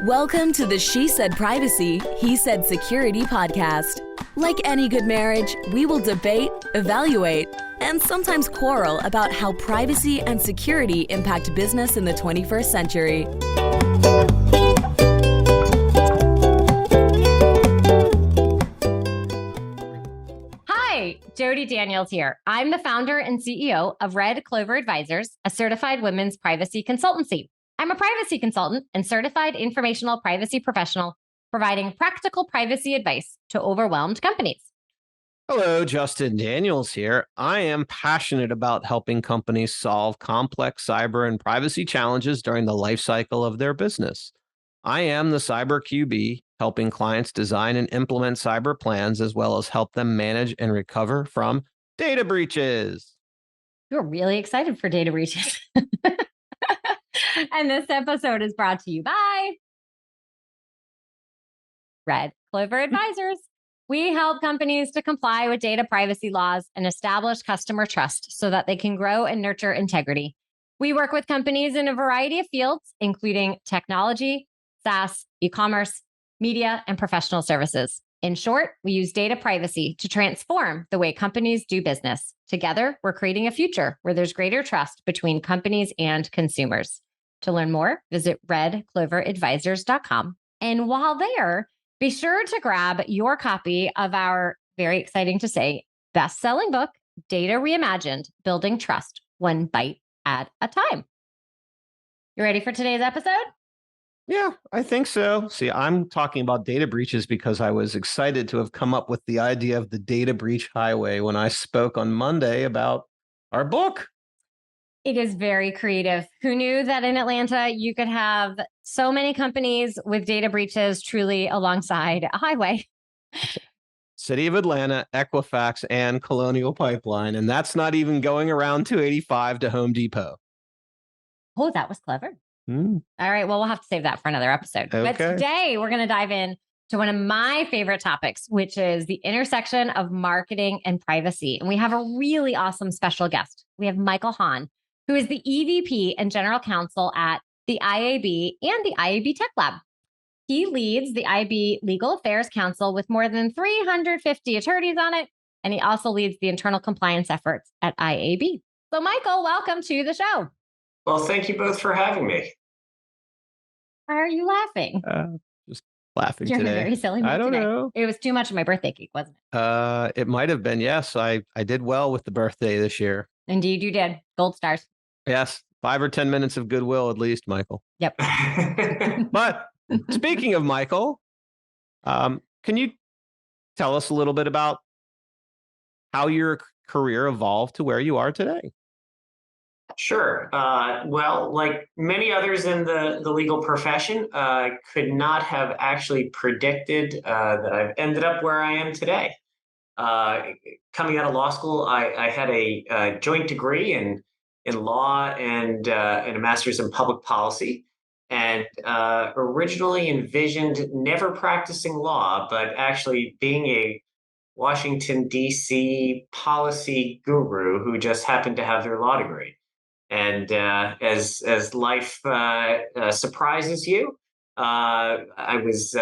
Welcome to the She Said Privacy, He Said Security podcast. Like any good marriage, we will debate, evaluate, and sometimes quarrel about how privacy and security impact business in the 21st century. Hi, Jody Daniels here. I'm the founder and CEO of Clover Advisors, a certified women's privacy consultancy. I'm a privacy consultant and certified informational privacy professional, providing practical privacy advice to overwhelmed companies. Hello, Justin Daniels here. I am passionate about helping companies solve complex cyber and privacy challenges during the life cycle of their business. I am the Cyber QB, helping clients design and implement cyber plans, as well as help them manage and recover from data breaches. You're really excited for data breaches. And this episode is brought to you by Clover Advisors. We help companies to comply with data privacy laws and establish customer trust so that they can grow and nurture integrity. We work with companies in a variety of fields, including technology, SaaS, e-commerce, media, and professional services. In short, we use data privacy to transform the way companies do business. Together, we're creating a future where there's greater trust between companies and consumers. To learn more, visit redcloveradvisors.com. And while there, be sure to grab your copy of our, very exciting to say, best-selling book, Data Reimagined, Building Trust, One Bite at a Time. You ready for today's episode? Yeah, I think so. See, I'm talking about data breaches because I was excited to have come up with the idea of the data breach highway when I spoke on Monday about our book. It is very creative. Who knew that in Atlanta, you could have so many companies with data breaches truly alongside a highway? City of Atlanta, Equifax, and Colonial Pipeline. And that's not even going around 285 to Home Depot. Oh, that was clever. All right. Well, we'll have to save that for another episode. Okay. But today we're going to dive in to one of my favorite topics, which is the intersection of marketing and privacy. And we have a really awesome special guest. We have Michael Hahn, who is the EVP and General Counsel at the IAB and the IAB Tech Lab. He leads the IAB Legal Affairs Council with more than 350 attorneys on it, and he also leads the internal compliance efforts at IAB. So, Michael, welcome to the show. Well, thank you both for having me. Why are you laughing? Just laughing You're today. in a very silly mood I don't today. know. It was too much of my birthday cake, wasn't it? It might have been. Yes, I did well with the birthday this year. Indeed, you did. Gold stars. Yes, 5 or 10 minutes of goodwill at least, Michael. Yep. But speaking of Michael, can you tell us a little bit about how your career evolved to where you are today? Sure. Well, like many others in the legal profession, could not have actually predicted that I've ended up where I am today. Coming out of law school, I had a joint degree in law and a master's in public policy, and originally envisioned never practicing law, but actually being a Washington, D.C. policy guru who just happened to have their law degree. And as life surprises you, I was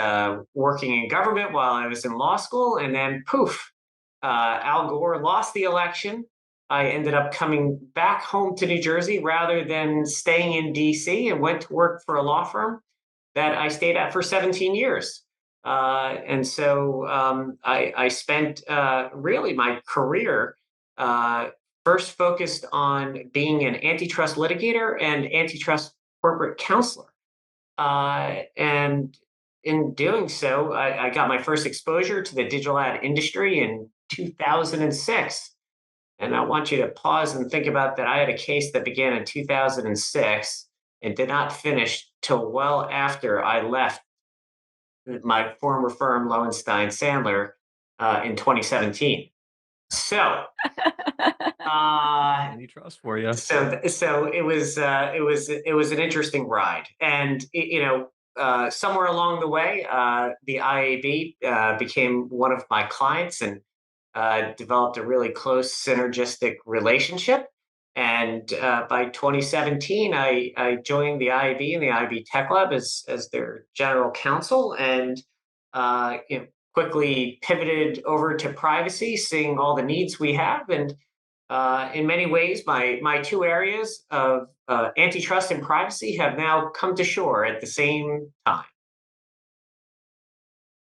working in government while I was in law school, and then poof, Al Gore lost the election. I ended up coming back home to New Jersey rather than staying in D.C. and went to work for a law firm that I stayed at for 17 years. And so I spent really my career first focused on being an antitrust litigator and antitrust corporate counselor. And in doing so, I got my first exposure to the digital ad industry in 2006. And I want you to pause and think about that. I had a case that began in 2006 and did not finish till well after I left my former firm, Lowenstein Sandler, in 2017. So, Antitrust for you. So it was an interesting ride, and somewhere along the way, the IAB became one of my clients and developed a really close synergistic relationship. And by 2017, I joined the IAB and the IAB Tech Lab as their general counsel, and quickly pivoted over to privacy, seeing all the needs we have. And in many ways, my two areas of antitrust and privacy have now come to shore at the same time.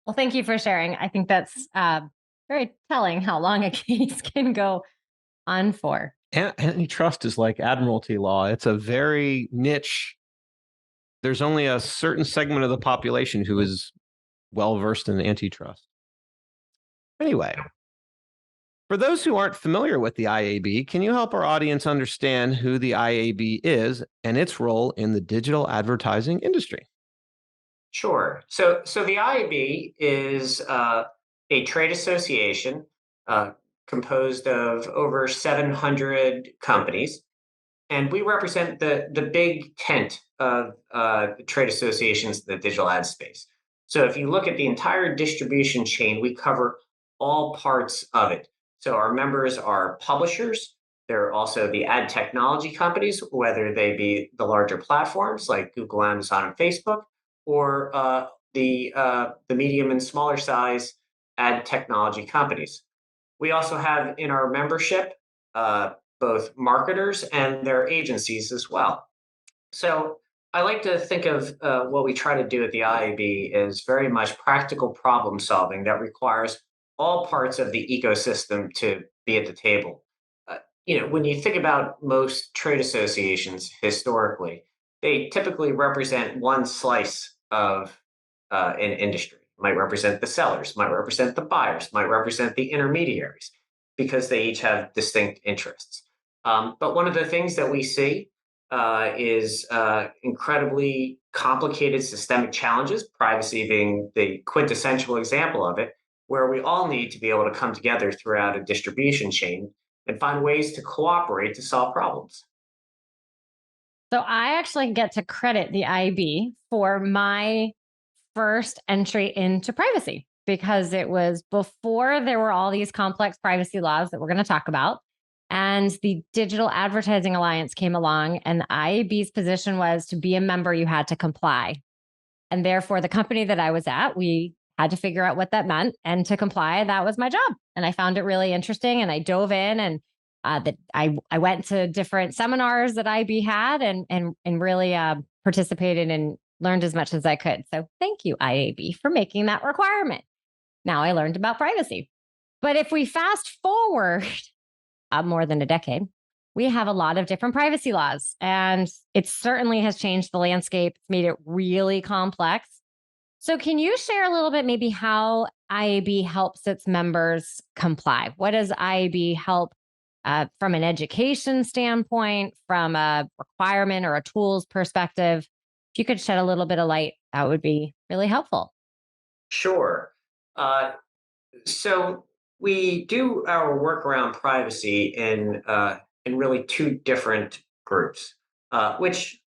Well, thank you for sharing. I think that's very telling how long a case can go on for. Antitrust is like admiralty law. It's a very niche. There's only a certain segment of the population who is well versed in antitrust. Anyway, for those who aren't familiar with the IAB, can you help our audience understand who the IAB is and its role in the digital advertising industry? Sure. So the IAB is a trade association composed of over 700 companies, and we represent the big tent of the trade associations in the digital ad space. So if you look at the entire distribution chain, we cover all parts of it. So our members are publishers. They're also the ad technology companies, whether they be the larger platforms like Google, Amazon, and Facebook, or the medium and smaller size ad technology companies. We also have in our membership both marketers and their agencies as well. So I like to think of what we try to do at the IAB as very much practical problem solving that requires all parts of the ecosystem to be at the table. When you think about most trade associations historically, they typically represent one slice of an industry. Might represent the sellers, might represent the buyers, might represent the intermediaries, because they each have distinct interests. But one of the things that we see is incredibly complicated systemic challenges, privacy being the quintessential example of it, where we all need to be able to come together throughout a distribution chain and find ways to cooperate to solve problems. So I actually get to credit the IAB for my first entry into privacy, because it was before there were all these complex privacy laws that we're going to talk about. And the Digital Advertising Alliance came along, and the IAB's position was to be a member, you had to comply. And therefore, the company that I was at, we had to figure out what that meant. And to comply, that was my job. And I found it really interesting. And I dove in, and I went to different seminars that IAB had, and really participated and learned as much as I could. So thank you, IAB, for making that requirement. Now I learned about privacy. But if we fast forward more than a decade, we have a lot of different privacy laws, and it certainly has changed the landscape. It's made it really complex. So can you share a little bit maybe how IAB helps its members comply? What does IAB help from an education standpoint, from a requirement or a tools perspective? If you could shed a little bit of light, that would be really helpful. Sure. So we do our work around privacy in really two different groups, which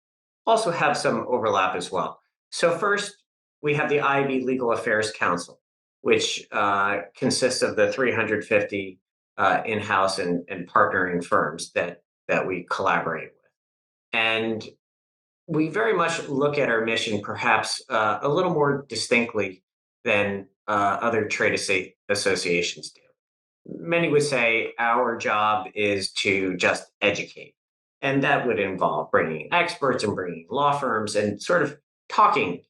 also have some overlap as well. So first, we have the IAB Legal Affairs Council, which consists of the 350 in-house and partnering firms that we collaborate with. And we very much look at our mission perhaps a little more distinctly than other trade associations do. Many would say our job is to just educate. And that would involve bringing experts and bringing law firms and sort of talking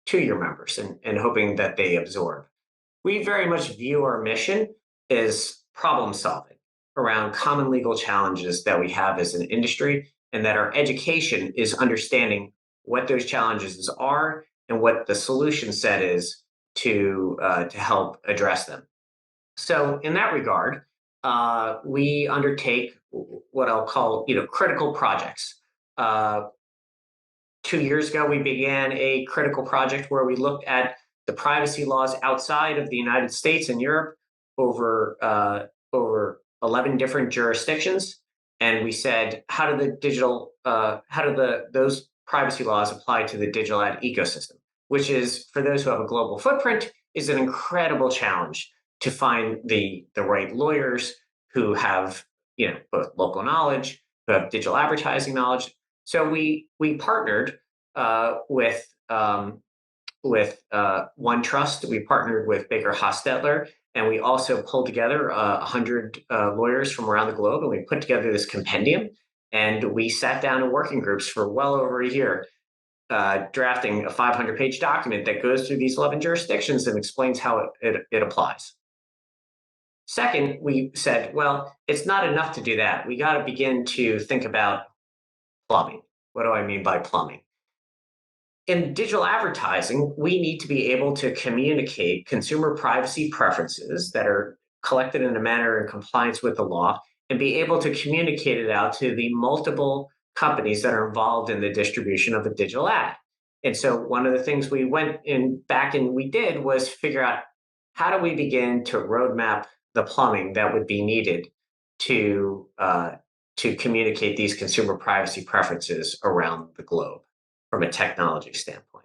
to your members and hoping that they absorb. We very much view our mission as problem solving around common legal challenges that we have as an industry, and that our education is understanding what those challenges are and what the solution set is to help address them. So in that regard, we undertake what I'll call critical projects. 2 years ago, we began a critical project where we looked at the privacy laws outside of the United States and Europe over 11 different jurisdictions, and we said, how do those privacy laws apply to the digital ad ecosystem? Which is, for those who have a global footprint, is an incredible challenge to find the right lawyers who have both local knowledge, who who have digital advertising knowledge. So we partnered with OneTrust. We partnered with Baker Hostetler, and we also pulled together 100 lawyers from around the globe, and we put together this compendium. And we sat down in working groups for well over a year, drafting a 500-page document that goes through these 11 jurisdictions and explains how it applies. Second, we said, well, it's not enough to do that. We got to begin to think about plumbing. What do I mean by plumbing? In digital advertising, we need to be able to communicate consumer privacy preferences that are collected in a manner in compliance with the law and be able to communicate it out to the multiple companies that are involved in the distribution of a digital ad. And so one of the things we went in back and we did was figure out how do we begin to roadmap the plumbing that would be needed to communicate these consumer privacy preferences around the globe from a technology standpoint.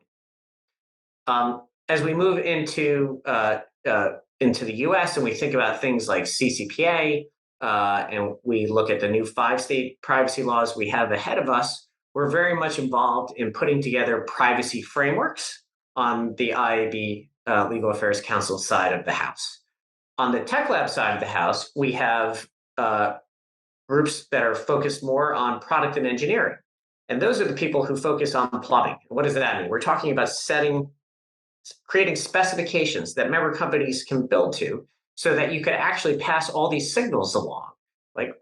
As we move into the U.S. and we think about things like CCPA, and we look at the new 5-state privacy laws we have ahead of us, we're very much involved in putting together privacy frameworks on the IAB Legal Affairs Council side of the house. On the Tech Lab side of the house, we have groups that are focused more on product and engineering. And those are the people who focus on plumbing. What does that mean? We're talking about creating specifications that member companies can build to so that you could actually pass all these signals along. Like,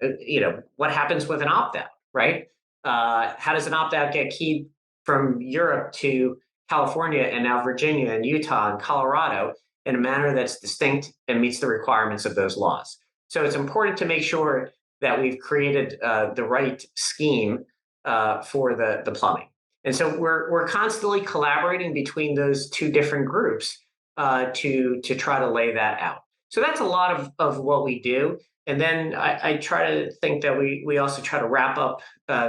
what happens with an opt-out, right? How does an opt-out get keyed from Europe to California and now Virginia and Utah and Colorado in a manner that's distinct and meets the requirements of those laws? So it's important to make sure that we've created the right scheme for the plumbing. And so we're constantly collaborating between those two different groups to try to lay that out. So that's a lot of what we do. And then I try to think that we also try to wrap up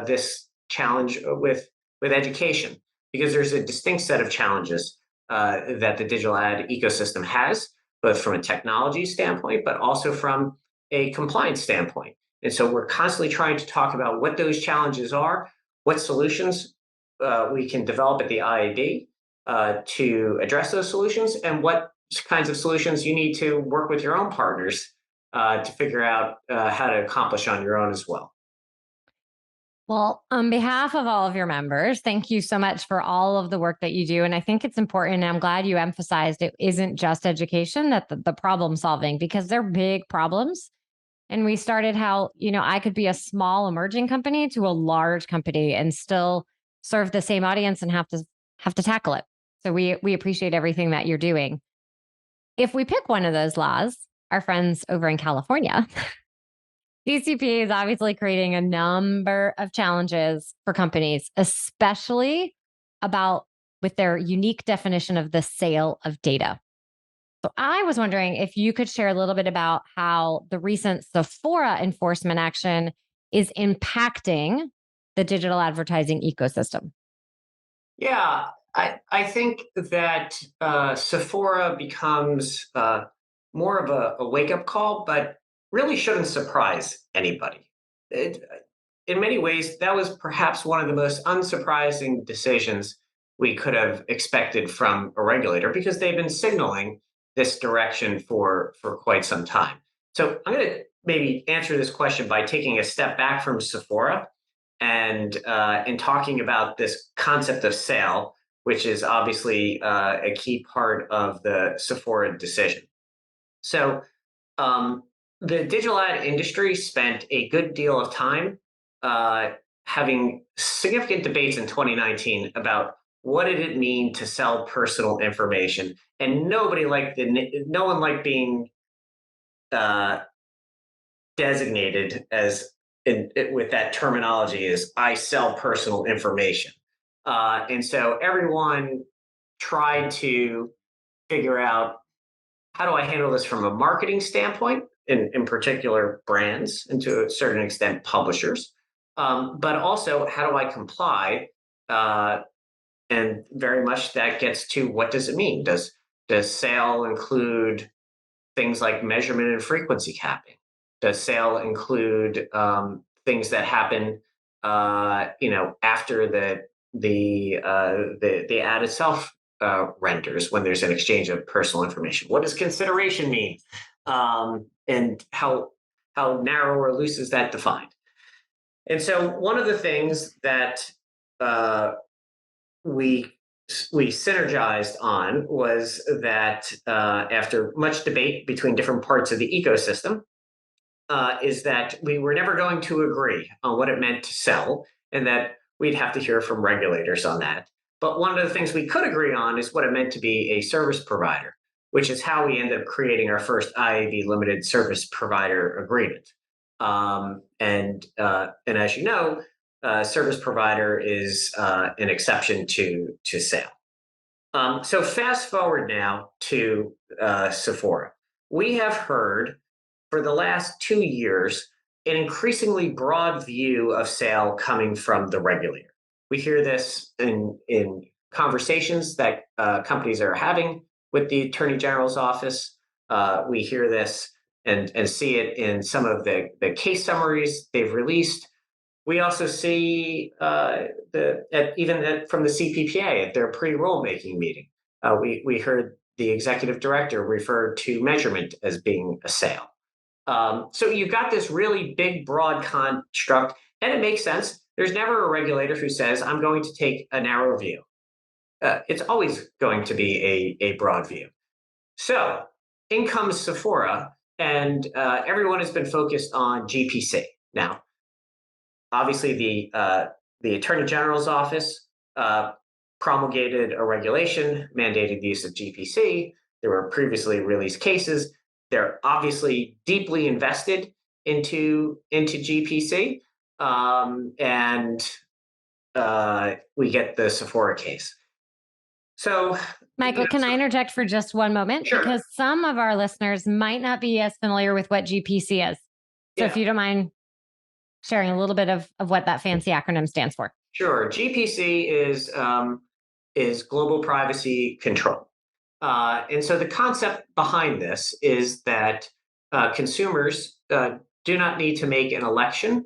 this challenge with education, because there's a distinct set of challenges that the digital ad ecosystem has, both from a technology standpoint, but also from a compliance standpoint. And so we're constantly trying to talk about what those challenges are, what solutions we can develop at the IAB to address those solutions, and what kinds of solutions you need to work with your own partners to figure out how to accomplish on your own as well. Well, on behalf of all of your members, thank you so much for all of the work that you do. And I think it's important, and I'm glad you emphasized it isn't just education, that the problem solving, because they're big problems. And we started how, I could be a small emerging company to a large company and still serve the same audience and have to tackle it. So we appreciate everything that you're doing. If we pick one of those laws, our friends over in California, CCPA is obviously creating a number of challenges for companies, especially with their unique definition of the sale of data. So I was wondering if you could share a little bit about how the recent Sephora enforcement action is impacting the digital advertising ecosystem. Yeah, I think that Sephora becomes more of a wake-up call, but really shouldn't surprise anybody. In many ways, that was perhaps one of the most unsurprising decisions we could have expected from a regulator, because they've been signaling this direction for quite some time. So I'm going to maybe answer this question by taking a step back from Sephora and talking about this concept of sale, which is obviously a key part of the Sephora decision. So the digital ad industry spent a good deal of time having significant debates in 2019 about what did it mean to sell personal information, and no one liked being designated as with that terminology as I sell personal information, and so everyone tried to figure out, how do I handle this from a marketing standpoint, in particular brands, and to a certain extent publishers, but also how do I comply? And very much that gets to, what does it mean? Does sale include things like measurement and frequency capping? Does sale include things that happen after the ad itself renders when there's an exchange of personal information. What does consideration mean, and how narrow or loose is that defined? And so one of the things that we synergized on was that after much debate between different parts of the ecosystem, is that we were never going to agree on what it meant to sell, and that we'd have to hear from regulators on that. But one of the things we could agree on is what it meant to be a service provider, which is how we ended up creating our first IAB limited service provider agreement. And as you know, service provider is an exception to sale. So fast forward now to Sephora. We have heard for the last 2 years an increasingly broad view of sale coming from the regulator. We hear this in conversations that companies are having with the Attorney General's office. We hear this and see it in some of the case summaries they've released. We also see from the CPPA at their pre-rulemaking meeting. We heard the executive director refer to measurement as being a sale. So you've got this really big, broad construct, and it makes sense. There's never a regulator who says, I'm going to take a narrow view. It's always going to be a broad view. So in comes Sephora, and everyone has been focused on GPC. Now, obviously, the Attorney General's office promulgated a regulation mandating the use of GPC. There were previously released cases. They're obviously deeply invested into GPC, and we get the Sephora case. So, Michael, can I interject for just one moment? Sure. Because some of our listeners might not be as familiar with what GPC is. So if you don't mind sharing a little bit of what that fancy acronym stands for. Sure. GPC is Global Privacy Control. And so the concept behind this is that consumers do not need to make an election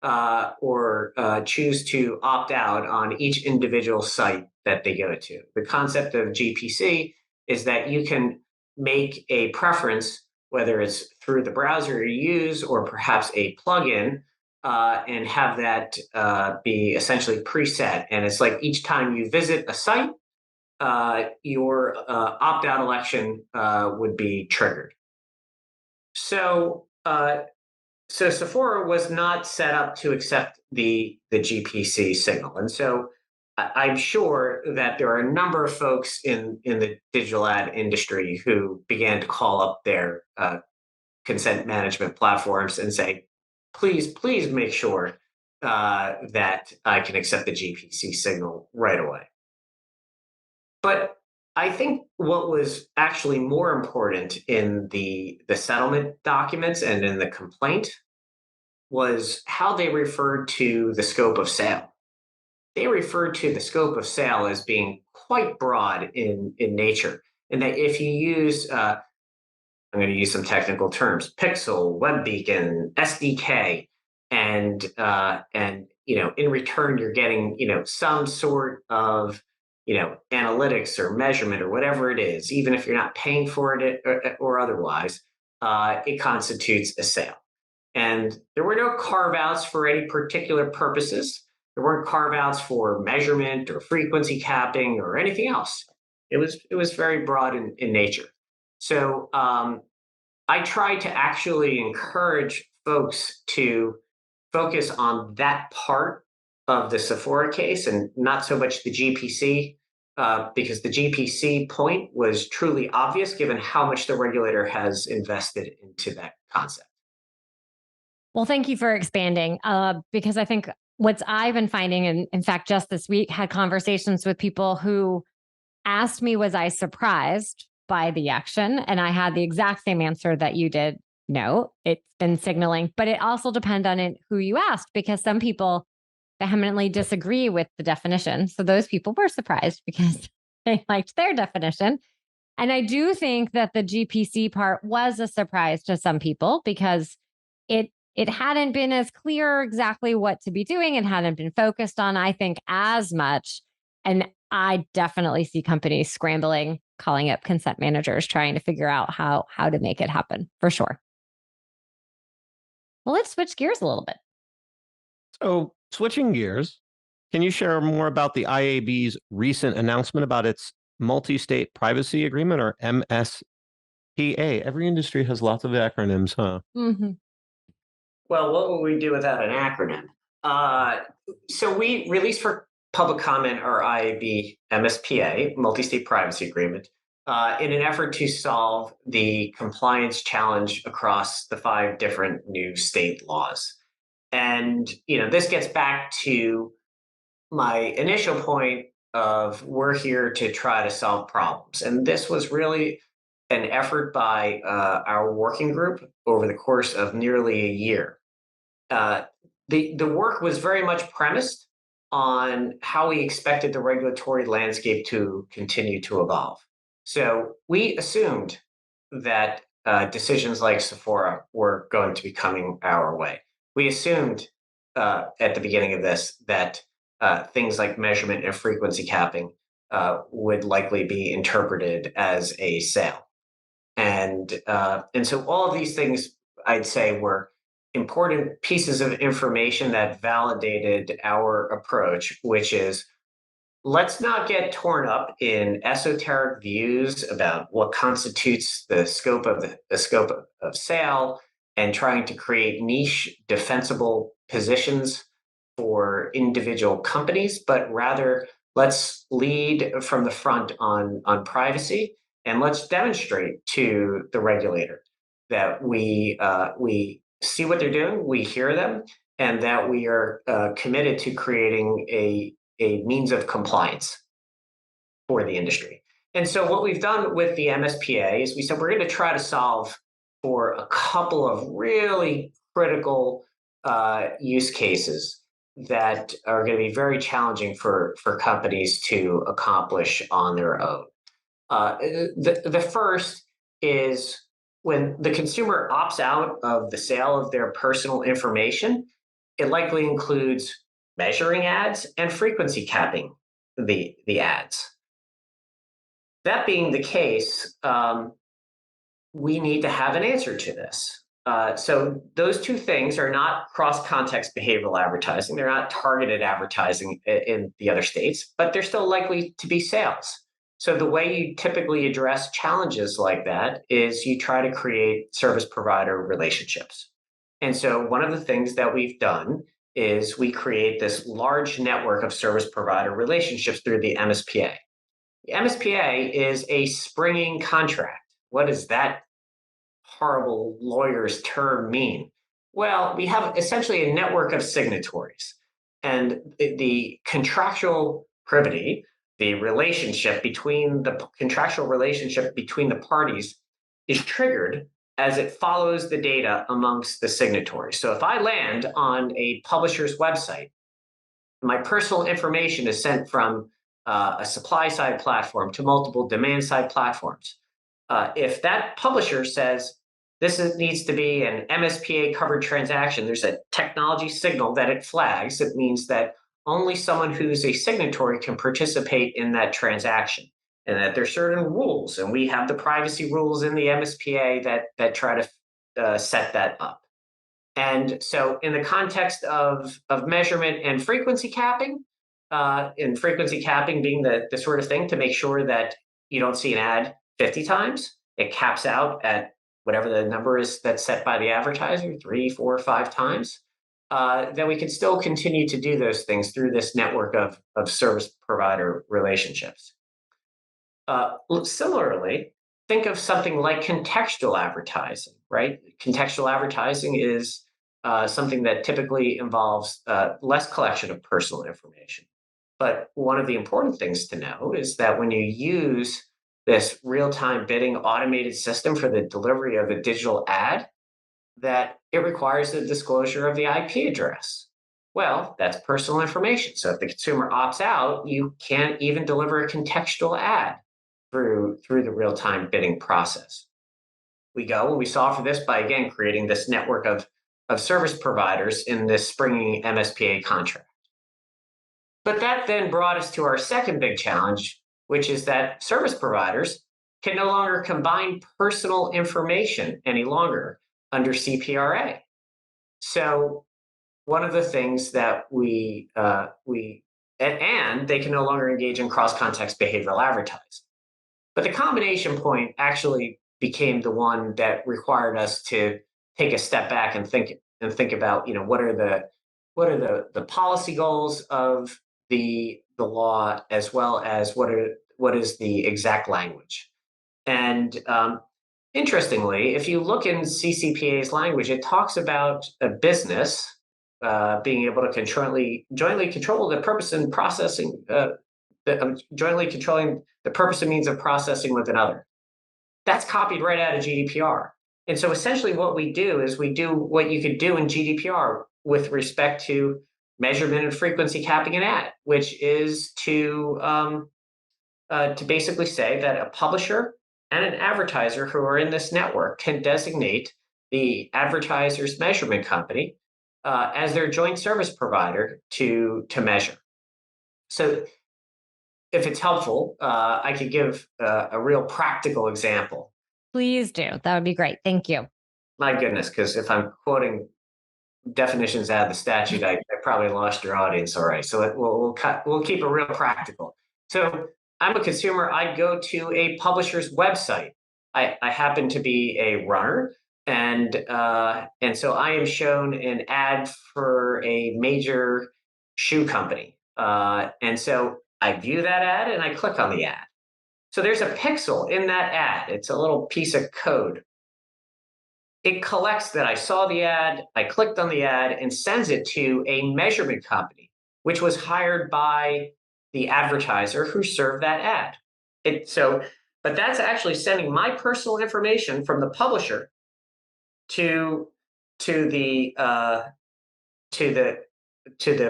or choose to opt out on each individual site that they go to. The concept of GPC is that you can make a preference, whether it's through the browser you use or perhaps a plugin, and have that be essentially preset. And it's like each time you visit a site, your opt-out election would be triggered. So Sephora was not set up to accept the GPC signal. And so I'm sure that there are a number of folks in the digital ad industry who began to call up their consent management platforms and say, please make sure that I can accept the GPC signal right away. But I think what was actually more important in the settlement documents and in the complaint was how they referred to the scope of sale. They referred to the scope of sale as being quite broad in nature, and that if you use, I'm going to use some technical terms, Pixel, Web Beacon, SDK, and in return you're getting some sort of analytics or measurement or whatever it is, even if you're not paying for it or otherwise, it constitutes a sale. And there were no carve-outs for any particular purposes. There weren't carve-outs for measurement or frequency capping or anything else. It was very broad in nature. So I try to actually encourage folks to focus on that part of the Sephora case and not so much the GPC, because the GPC point was truly obvious given how much the regulator has invested into that concept. Well, thank you for expanding, because I think what I've been finding, and in fact, just this week, had conversations with people who asked me, was I surprised by the action? And I had the exact same answer that you did. No, it's been signaling, but it also depends on who you asked, because some people vehemently disagree with the definition. So those people were surprised because they liked their definition. And I do think that the GPC part was a surprise to some people because it it hadn't been as clear exactly what to be doing. It hadn't been focused on, I think, as much. And I definitely see companies scrambling, calling up consent managers, trying to figure out how to make it happen, for sure. Well, let's switch gears a little bit. So, switching gears, can you share more about the IAB's recent announcement about its multi-state privacy agreement, or MSPA? Every industry has lots of acronyms, huh? Mm-hmm. Well, what would we do without an acronym? So we released for public comment our IAB MSPA, Multi-State Privacy Agreement, in an effort to solve the compliance challenge across the 5 different new state laws. And this gets back to my initial point of we're here to try to solve problems. And this was really an effort by our working group over the course of nearly a year. The work was very much premised on how we expected the regulatory landscape to continue to evolve. So we assumed that decisions like Sephora were going to be coming our way. We assumed at the beginning of this that things like measurement and frequency capping would likely be interpreted as a sale. And so all of these things, I'd say, were important pieces of information that validated our approach, which is let's not get torn up in esoteric views about what constitutes the scope of sale and trying to create niche defensible positions for individual companies, but rather let's lead from the front on privacy, and let's demonstrate to the regulator that we see what they're doing, we hear them, and that we are committed to creating a means of compliance for the industry. And so what we've done with the MSPA is we said we're going to try to solve for a couple of really critical use cases that are going to be very challenging for companies to accomplish on their own. The first is when the consumer opts out of the sale of their personal information, it likely includes measuring ads and frequency capping the ads. That being the case, we need to have an answer to this. So those two things are not cross-context behavioral advertising. They're not targeted advertising in the other states, but they're still likely to be sales. So the way you typically address challenges like that is you try to create service provider relationships. And so one of the things that we've done is we create this large network of service provider relationships through the MSPA. The MSPA is a springing contract. What does that horrible lawyer's term mean? Well, we have essentially a network of signatories, and the contractual privity, the contractual relationship between the parties is triggered as it follows the data amongst the signatories. So if I land on a publisher's website, my personal information is sent from a supply side platform to multiple demand side platforms. If that publisher says needs to be an MSPA covered transaction, there's a technology signal that it flags. It means that only someone who's a signatory can participate in that transaction, and that there's certain rules. And we have the privacy rules in the MSPA that try to set that up. And so in the context of measurement and frequency capping, and frequency capping being the sort of thing to make sure that you don't see an ad 50 times, it caps out at whatever the number is that's set by the advertiser, 3, 4, 5 times, then we can still continue to do those things through this network of service provider relationships. Similarly, think of something like contextual advertising, right? Contextual advertising is something that typically involves less collection of personal information. But one of the important things to know is that when you use this real-time bidding automated system for the delivery of a digital ad, that it requires the disclosure of the IP address. Well, that's personal information. So if the consumer opts out, you can't even deliver a contextual ad through the real-time bidding process. We solve for this by, again, creating this network of service providers in this springing MSPA contract. But that then brought us to our second big challenge, which is that service providers can no longer combine personal information any longer under CPRA. So one of the things that and they can no longer engage in cross-context behavioral advertising. But the combination point actually became the one that required us to take a step back and think about, what are the policy goals of the law, as well as what is the exact language. And interestingly, if you look in CCPA's language, it talks about a business being able to jointly control the purpose and processing, jointly controlling the purpose and means of processing with another. That's copied right out of GDPR. And so essentially what we do is we do what you could do in GDPR with respect to measurement and frequency capping an ad, which is to basically say that a publisher and an advertiser who are in this network can designate the advertiser's measurement company as their joint service provider to measure. So if it's helpful, I could give a real practical example. Please do. That would be great. Thank you. My goodness, because if I'm quoting definitions out of the statute, I probably lost your audience already. So we'll keep it real practical. So I'm a consumer. I go to a publisher's website. I happen to be a runner, and so I am shown an ad for a major shoe company. And so I view that ad and I click on the ad. So there's a pixel in that ad. It's a little piece of code. It collects that I saw the ad, I clicked on the ad, and sends it to a measurement company, which was hired by the advertiser who served that ad. But that's actually sending my personal information from the publisher to the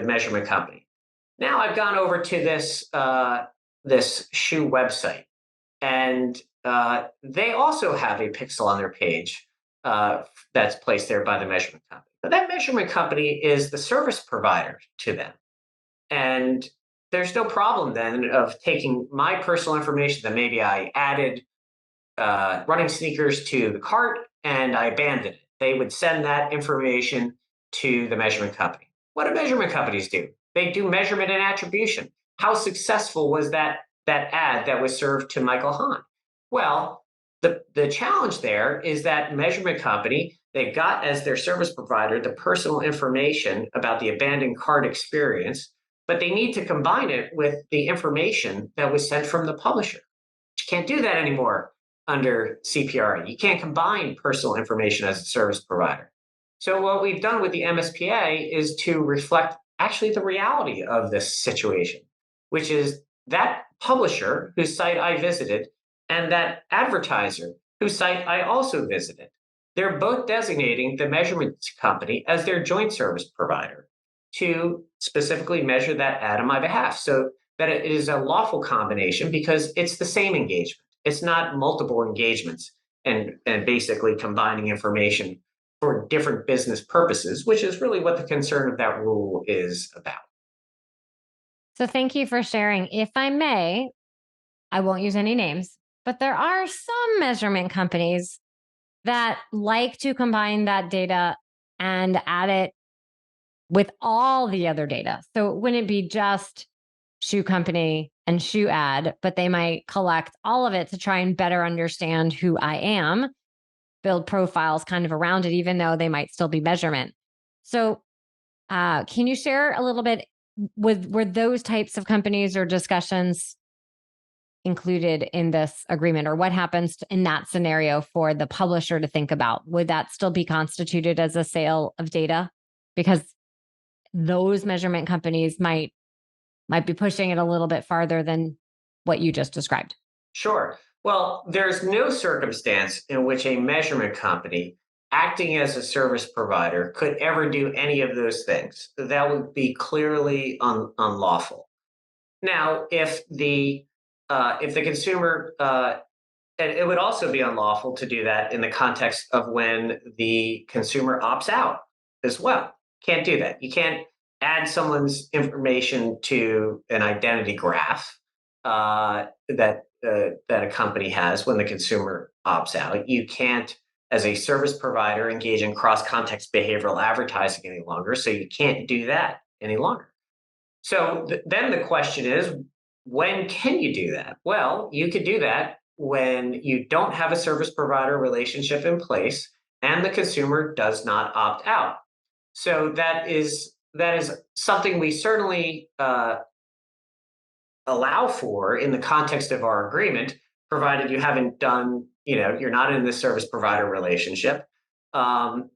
measurement company. Now I've gone over to this shoe website, and they also have a pixel on their page that's placed there by the measurement company. But that measurement company is the service provider to them. And there's no problem then of taking my personal information that maybe I added running sneakers to the cart and I abandoned it. They would send that information to the measurement company. What do measurement companies do? They do measurement and attribution. How successful was that ad that was served to Michael Hahn? Well, the challenge there is that measurement company, they've got as their service provider the personal information about the abandoned cart experience, but they need to combine it with the information that was sent from the publisher. You can't do that anymore under CPRA. You can't combine personal information as a service provider. So what we've done with the MSPA is to reflect actually the reality of this situation, which is that publisher whose site I visited and that advertiser whose site I also visited. They're both designating the measurement company as their joint service provider to specifically measure that ad on my behalf, so that it is a lawful combination because it's the same engagement. It's not multiple engagements and basically combining information for different business purposes, which is really what the concern of that rule is about. So thank you for sharing. If I may, I won't use any names, but there are some measurement companies that like to combine that data and add it with all the other data. So it wouldn't be just shoe company and shoe ad, but they might collect all of it to try and better understand who I am, build profiles kind of around it, even though they might still be measurement. So can you share a little bit, were those types of companies or discussions included in this agreement, or what happens in that scenario for the publisher to think about? Would that still be constituted as a sale of data? Because those measurement companies might be pushing it a little bit farther than what you just described. Sure. Well, there's no circumstance in which a measurement company acting as a service provider could ever do any of those things. That would be clearly unlawful. Now, if the consumer, and it would also be unlawful to do that in the context of when the consumer opts out as well. Can't do that. You can't add someone's information to an identity graph that a company has when the consumer opts out. You can't, as a service provider, engage in cross-context behavioral advertising any longer. So you can't do that any longer. So then the question is, when can you do that? Well, you could do that when you don't have a service provider relationship in place and the consumer does not opt out. So that is something we certainly allow for in the context of our agreement, provided you haven't done, you're not in the service provider relationship, and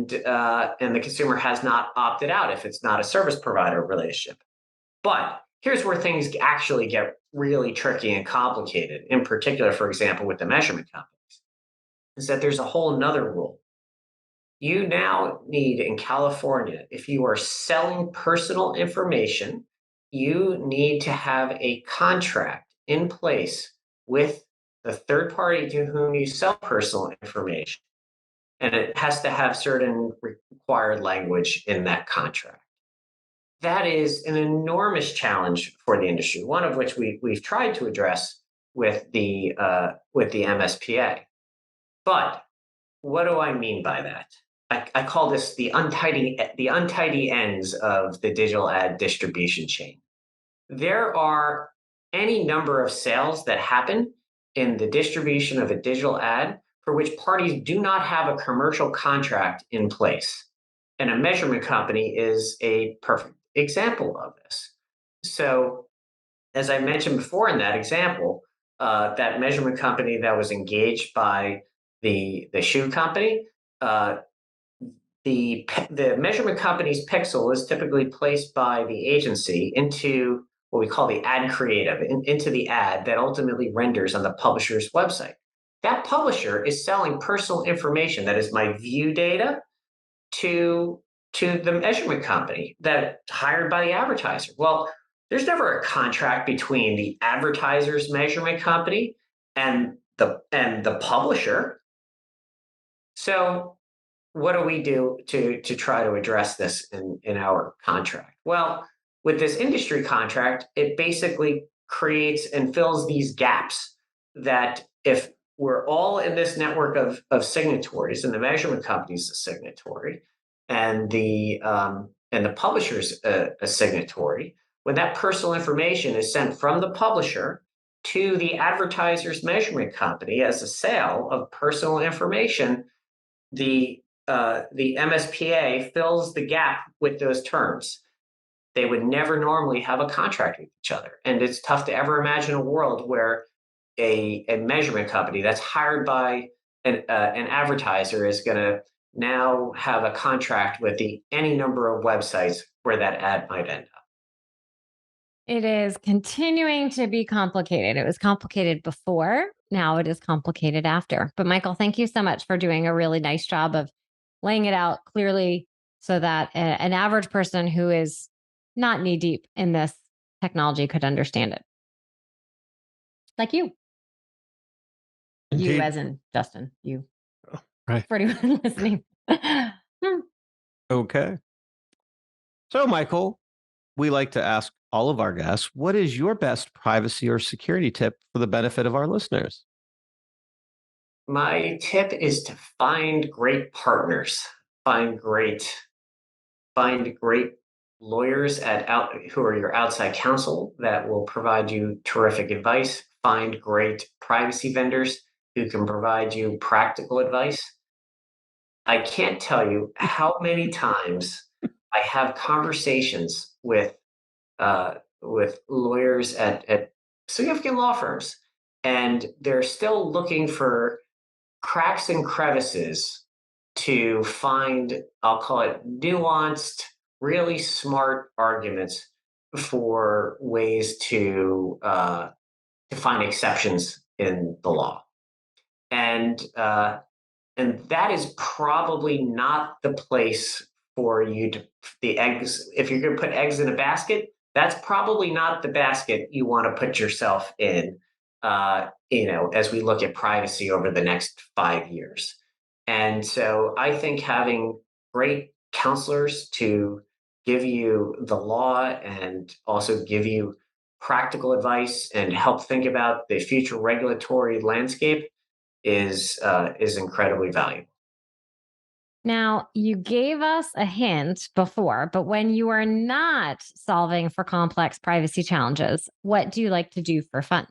the consumer has not opted out if it's not a service provider relationship. But here's where things actually get really tricky and complicated, in particular, for example, with the measurement companies, is that there's a whole nother rule. You now need in California, if you are selling personal information, you need to have a contract in place with the third party to whom you sell personal information. And it has to have certain required language in that contract. That is an enormous challenge for the industry, one of which we've tried to address with the MSPA. But what do I mean by that? I call this the untidy ends of the digital ad distribution chain. There are any number of sales that happen in the distribution of a digital ad for which parties do not have a commercial contract in place. And a measurement company is a perfect example of this. So, as I mentioned before in that example, that measurement company that was engaged by the shoe company, the measurement company's pixel is typically placed by the agency into what we call the ad creative, into the ad that ultimately renders on the publisher's website. That publisher is selling personal information, that is my view data, to the measurement company that hired by the advertiser. Well, there's never a contract between the advertiser's measurement company and the publisher. So what do we do to try to address this in our contract? Well, with this industry contract, it basically creates and fills these gaps that if we're all in this network of signatories, and the measurement company is a signatory, and the publisher's a signatory, when that personal information is sent from the publisher to the advertiser's measurement company as a sale of personal information, the MSPA fills the gap with those terms. They would never normally have a contract with each other. And it's tough to ever imagine a world where a measurement company that's hired by an advertiser is going to now have a contract with any number of websites where that ad might end up. It is continuing to be complicated. It was complicated before. Now it is complicated after. But Michael, thank you so much for doing a really nice job of laying it out clearly so that an average person who is not knee deep in this technology could understand it. Like you. Indeed. You as in Justin, you. Oh, right. For anyone listening. Okay. So, Michael, we like to ask all of our guests, what is your best privacy or security tip for the benefit of our listeners? My tip is to find great partners, find great lawyers who are your outside counsel that will provide you terrific advice. Find great privacy vendors who can provide you practical advice. I can't tell you how many times I have conversations with lawyers at significant law firms, and they're still looking for cracks and crevices to find, I'll call it nuanced, really smart arguments for ways to find exceptions in the law. And that is probably not the place for you to the eggs. If you're going to put eggs in a basket, that's probably not the basket you want to put yourself in. As we look at privacy over the next 5 years. And so I think having great counselors to give you the law and also give you practical advice and help think about the future regulatory landscape is incredibly valuable. Now, you gave us a hint before, but when you are not solving for complex privacy challenges, what do you like to do for fun?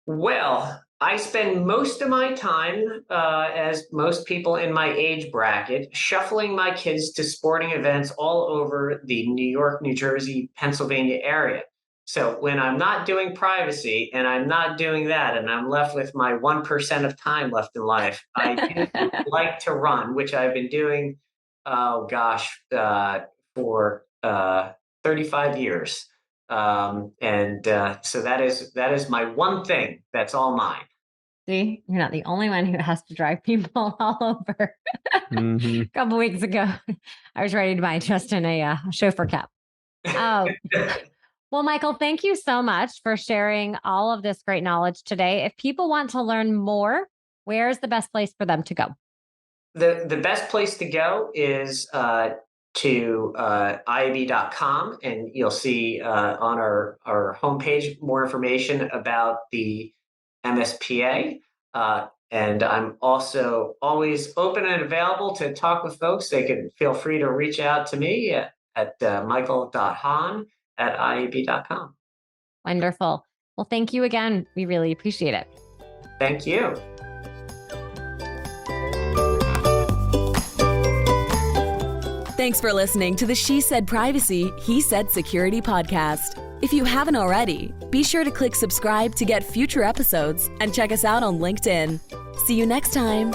Well, I spend most of my time, as most people in my age bracket, shuffling my kids to sporting events all over the New York, New Jersey, Pennsylvania area. So when I'm not doing privacy and I'm not doing that, and I'm left with my 1% of time left in life, I do like to run, which I've been doing, for 35 years. So that is my one thing. That's all mine. See, you're not the only one who has to drive people all over. Mhm. A couple weeks ago, I was ready to buy Justin a chauffeur cab. Well, Michael, thank you so much for sharing all of this great knowledge today. If people want to learn more, where's the best place for them to go? The best place to go is to IAB.com, and you'll see on our homepage more information about the MSPA. And I'm also always open and available to talk with folks. They can feel free to reach out to me at michael.hahn@iab.com. Wonderful. Well, thank you again. We really appreciate it. Thank you. Thanks for listening to the She Said Privacy, He Said Security podcast. If you haven't already, be sure to click subscribe to get future episodes and check us out on LinkedIn. See you next time.